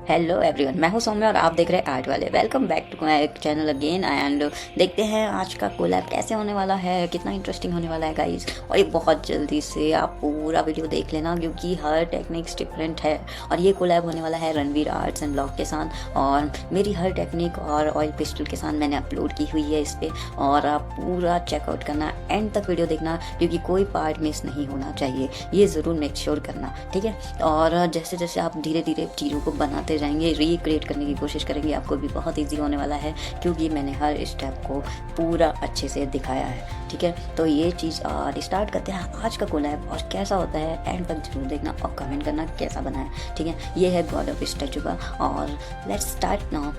Hello everyone, मैं हूं सौम्या और आप देख रहे हैं आर्ट वाले। Welcome back to my channel again and देखते हैं आज का कोलैब कैसे होने वाला है, कितना इंटरेस्टिंग होने वाला है गाइस। और ये बहुत जल्दी से आप पूरा वीडियो देख लेना क्योंकि हर टेक्निक्स डिफरेंट है। और ये कोलैब होने वाला है रणवीर आर्ट्स एंड ब्लॉग के साथ, और मेरी हर टेक्निक और ऑयल पिस्टल के साथ मैंने अपलोड की हुई है इस पर। और आप पूरा चेकआउट करना, एंड तक वीडियो देखना क्योंकि कोई पार्ट मिस नहीं होना चाहिए, ये ज़रूर मेक श्योर करना, ठीक है। और जैसे जैसे आप धीरे धीरे चीज़ों को बनाते जाएंगे, रिक्रिएट करने की कोशिश करेंगे, आपको भी बहुत इजी होने वाला है क्योंकि मैंने हर स्टेप को पूरा अच्छे से दिखाया है, ठीक है। तो ये चीज़ स्टार्ट करते हैं आज का कोलैब, और कैसा होता है एंड तक जरूर देखना और कमेंट करना कैसा बना है, ठीक है। ये है गॉड ऑफ स्टैचू का, और लेट्स स्टार्ट नाउ।